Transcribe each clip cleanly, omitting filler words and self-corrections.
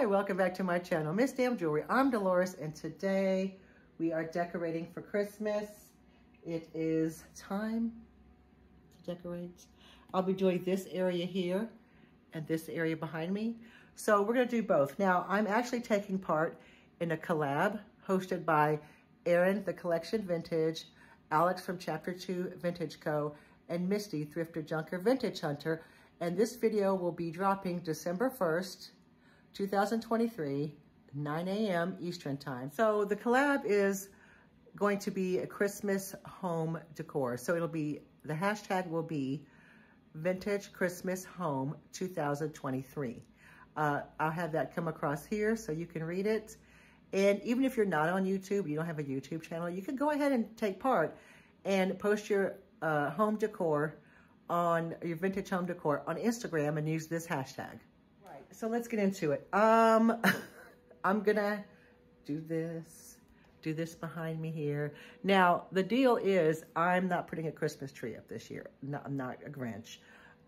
Hi, welcome back to my channel, Miss Damn Jewelry. I'm Dolores, and today we are decorating for Christmas. It is time to decorate. I'll be doing this area here and this area behind me. So we're gonna do both. Now, I'm actually taking part in a collab hosted by Erin, the Collection Vintage, Alex from Chapter 2 Vintage Co., and Misty, Thrifter Junker Vintage Hunter. And this video will be dropping December 1st, 2023, 9 a.m. Eastern time. So the collab is going to be a Christmas home decor. So it'll be, the hashtag will be Vintage Christmas Home 2023. I'll have that come across here so you can read it. And even if you're not on YouTube, you don't have a YouTube channel, you can go ahead and take part and post your home decor on your vintage home decor on Instagram and use this hashtag. Right, so let's get into it. I'm gonna do this behind me here. Now, the deal is I'm not putting a Christmas tree up this year. No, I'm not a Grinch.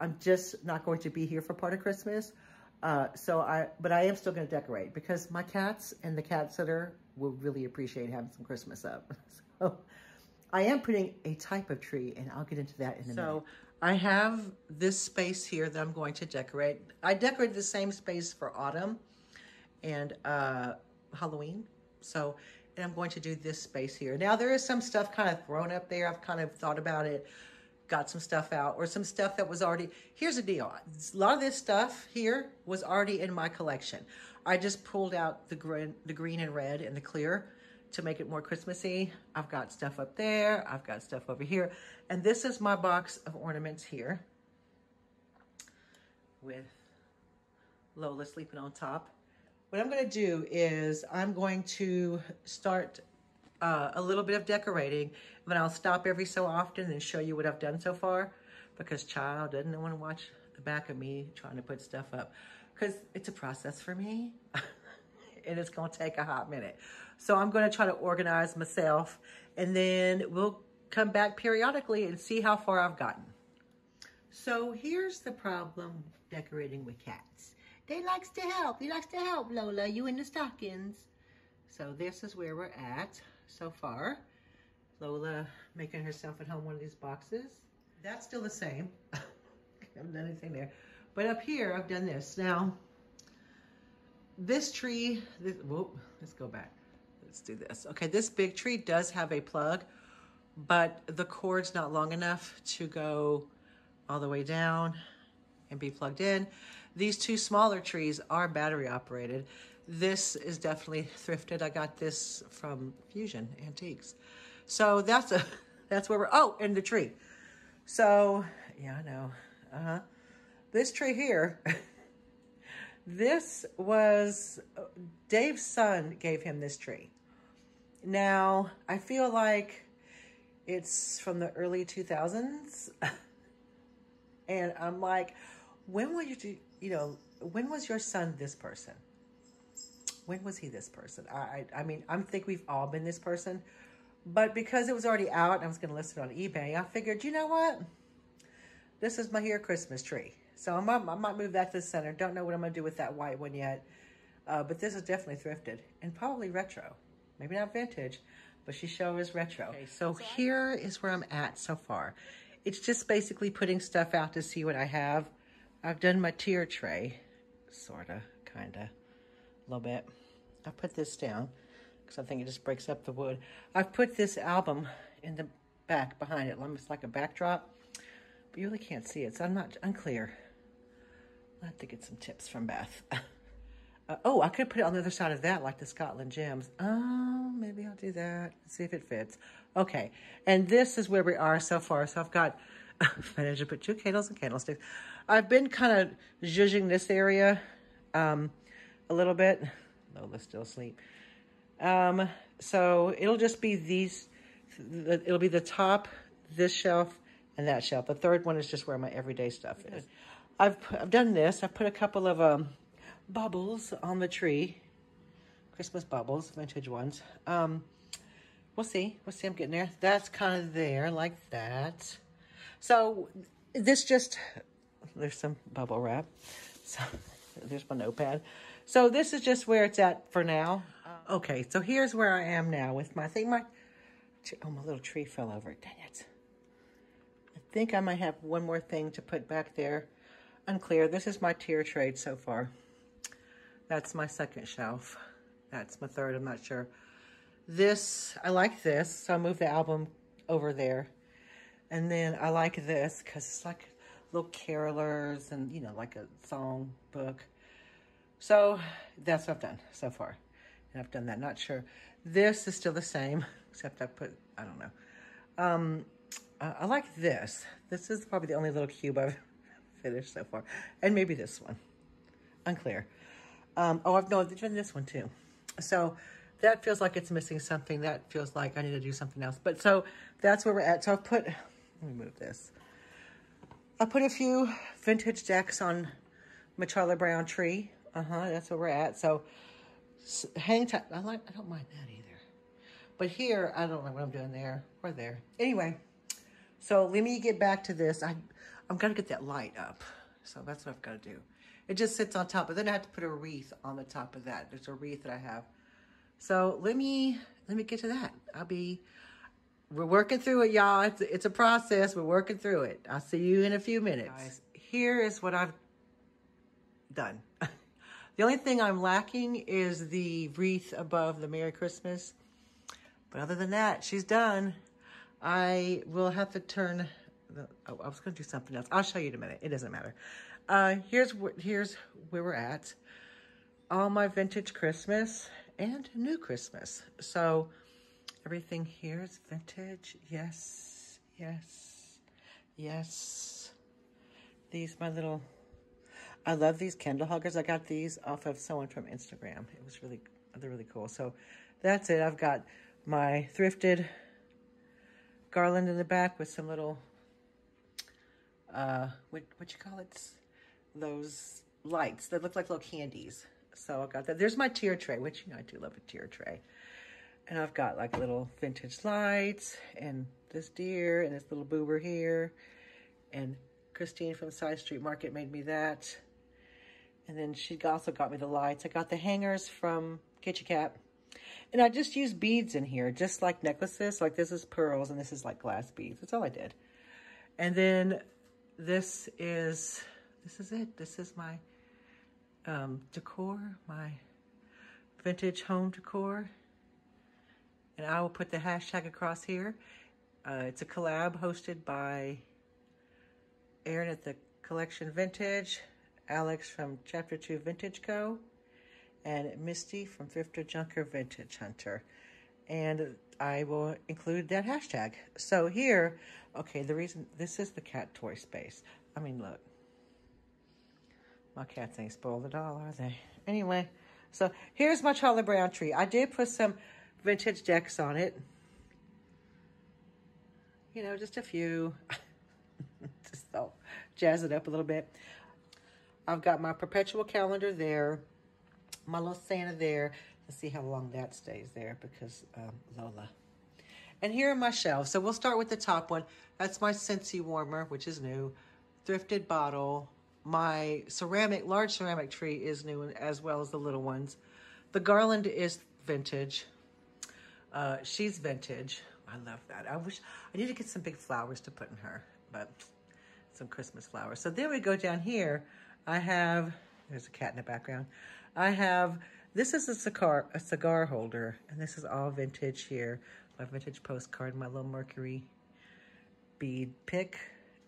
I'm just not going to be here for part of Christmas. But I am still gonna decorate because my cats and the cat sitter will really appreciate having some Christmas up. So I am putting a type of tree, and I'll get into that in a minute. So I have this space here that I'm going to decorate. I decorated the same space for autumn and Halloween. So, and I'm going to do this space here. Now there is some stuff kind of thrown up there. I've kind of thought about it, got some stuff out, or some stuff that was already, here's the deal. A lot of this stuff here was already in my collection. I just pulled out the green and red and the clear to make it more Christmassy. I've got stuff up there. I've got stuff over here. And this is my box of ornaments here with Lola sleeping on top. What I'm gonna do is I'm going to start a little bit of decorating, and then I'll stop every so often and show you what I've done so far, because child doesn't want to watch the back of me trying to put stuff up, because it's a process for me. And it's gonna take a hot minute. So I'm gonna try to organize myself, and then we'll come back periodically and see how far I've gotten. So here's the problem decorating with cats. They likes to help. He likes to help, Lola, you in the stockings. So this is where we're at so far. Lola making herself at home one of these boxes. That's still the same. I haven't done anything there. But up here, I've done this. Now, this tree, whoop, let's go back. Let's do this. Okay, this big tree does have a plug, but the cord's not long enough to go all the way down and be plugged in. These two smaller trees are battery operated. This is definitely thrifted. I got this from Fusion Antiques. So that's where we're, oh, and the tree. So, yeah, I know. This tree here, this was, Dave's son gave him this tree. Now, I feel like it's from the early 2000s. And I'm like, when will you do, when was your son this person? When was he this person? I mean, I think we've all been this person. But because it was already out and I was going to list it on eBay, I figured, you know what? This is my here Christmas tree. So I might move that to the center. Don't know what I'm going to do with that white one yet. But this is definitely thrifted and probably retro. Maybe not vintage, but she sure is retro. Okay, so here is where I'm at so far. It's just basically putting stuff out to see what I have. I've done my tier tray, sort of, kind of, a little bit. I put this down because I think it just breaks up the wood. I've put this album in the back behind it. It's like a backdrop, but you really can't see it, so I'm not unclear. I'll have to get some tips from Beth. Oh, I could put it on the other side of that, like the Scotland gems. Oh, maybe I'll do that. See if it fits. Okay, and this is where we are so far. So I've got, I managed to put 2 candles and candlesticks. I've been kind of zhuzhing this area a little bit. Lola's still asleep. So it'll just be these, it'll be the top, this shelf, and that shelf. The third one is just where my everyday stuff is. I've done this. I put a couple of bubbles on the tree. Christmas bubbles, vintage ones. We'll see. I'm getting there. That's kind of there, like that. So this just, there's some bubble wrap. So there's my notepad. So this is just where it's at for now. Okay, so here's where I am now with my thing. My little tree fell over. Dang it. I think I might have one more thing to put back there. Unclear. This is my tier trade so far. That's my second shelf. That's my third. I'm not sure. This, I like this. So I moved the album over there. And then I like this because it's like little carolers and, you know, like a song book. So that's what I've done so far. And I've done that. Not sure. This is still the same, except I don't know. I like this. This is probably the only little cube I've finished so far. And maybe this one. Unclear. I've done this one too. So that feels like it's missing something. That feels like I need to do something else. But so that's where we're at. So I've put, let me move this. I put a few vintage decks on my Charlie Brown tree. That's where we're at. So hang tight. I don't mind that either. But here, I don't know what I'm doing there or there. Anyway, so let me get back to this. I'm gonna get that light up. So that's what I've got to do. It just sits on top, but then I have to put a wreath on the top of that. There's a wreath that I have. So let me get to that. We're working through it, y'all. It's a process. We're working through it. I'll see you in a few minutes. Guys, here is what I've done. The only thing I'm lacking is the wreath above the Merry Christmas. But other than that, she's done. I will have to turn, I was going to do something else. I'll show you in a minute. It doesn't matter. Here's where we're at. All my vintage Christmas and new Christmas. So everything here is vintage. Yes, yes, yes. These, I love these candle hoggers. I got these off of someone from Instagram. They're really cool. So that's it. I've got my thrifted garland in the back with some little, what you call it? Those lights that look like little candies. So I got that. There's my tier tray, which, you know, I do love a tier tray. And I've got like little vintage lights and this deer and this little boober here. And Christine from Side Street Market made me that. And then she also got me the lights. I got the hangers from Kitchen Cat. And I just used beads in here, just like necklaces. Like this is pearls and this is like glass beads. That's all I did. And then this is it. This is my decor, my vintage home decor. And I will put the hashtag across here. It's a collab hosted by Erin at the Collection Vintage, Alex from Chapter 2 Vintage Co., and Misty from Thrifter Junker Vintage Hunter. And I will include that hashtag. So here, okay, the reason, this is the cat toy space. I mean, look. My cats ain't spoiled at all, are they? Anyway, so here's my Charlie Brown tree. I did put some vintage decks on it. You know, just a few. Just so jazz it up a little bit. I've got my perpetual calendar there. My little Santa there. Let's see how long that stays there because Lola. And here are my shelves. So we'll start with the top one. That's my Scentsy warmer, which is new. Thrifted bottle. My large ceramic tree is new, as well as the little ones. The garland is vintage. She's vintage. I love that. I need to get some big flowers to put in her, but some Christmas flowers. So then we go down here. There's a cat in the background. This is a cigar holder, and this is all vintage here. My vintage postcard, my little Mercury bead pick,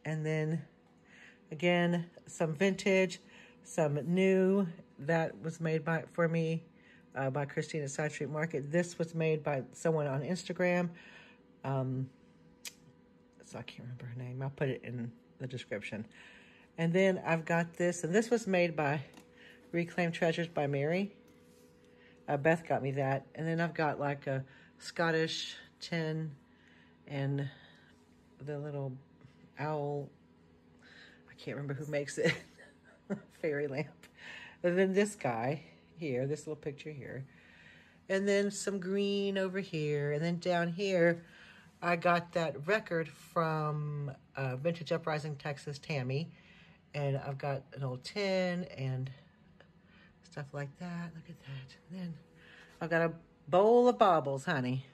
and then again, some vintage, some new. That was made for me by Christine at Side Street Market. This was made by someone on Instagram. So I can't remember her name. I'll put it in the description. And then I've got this, and this was made by Reclaimed Treasures by Mary. Beth got me that. And then I've got like a Scottish tin and the little owl. I can't remember who makes it. Fairy lamp. And then this guy here, this little picture here. And then some green over here. And then down here, I got that record from Vintage Uprising Texas Tammy. And I've got an old tin and Stuff like that. Look at that. And then I've got a bowl of baubles, honey.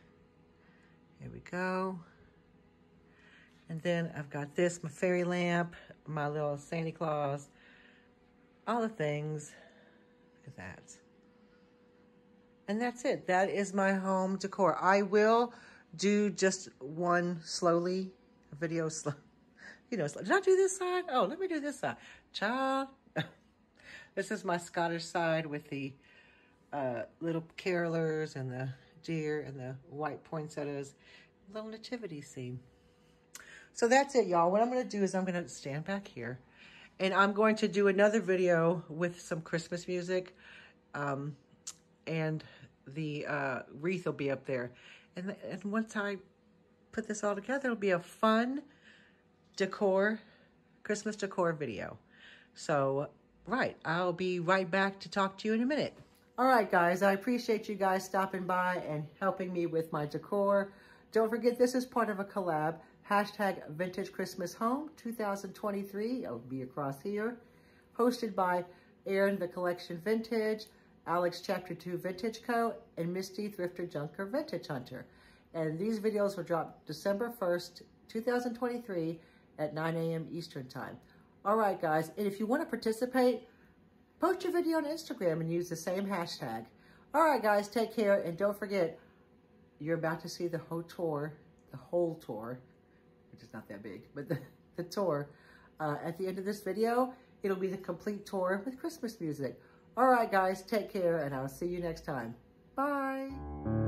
Here we go. And then I've got this, my fairy lamp, my little Santa Claus, all the things. Look at that. And that's it. That is my home decor. I will do just one slowly, a video slow. You know, did I do this side? Oh, let me do this side. Child. This is my Scottish side with the little carolers and the deer and the white poinsettias. Little nativity scene. So that's it, y'all. What I'm going to do is I'm going to stand back here. And I'm going to do another video with some Christmas music. And the wreath will be up there. And once I put this all together, it'll be a fun decor, Christmas decor video. So, right, I'll be right back to talk to you in a minute. All right, guys, I appreciate you guys stopping by and helping me with my decor. Don't forget, this is part of a collab. Hashtag Vintage Christmas Home 2023. It'll be across here. Hosted by Erin, The Collection Vintage, Alex Chapter 2 Vintage Co., and Misty Thrifter Junker Vintage Hunter. And these videos will drop December 1st, 2023 at 9 a.m. Eastern Time. All right, guys, and if you want to participate, post your video on Instagram and use the same hashtag. All right, guys, take care, and don't forget, you're about to see the whole tour, which is not that big, but the tour. At the end of this video, it'll be the complete tour with Christmas music. All right, guys, take care, and I'll see you next time. Bye.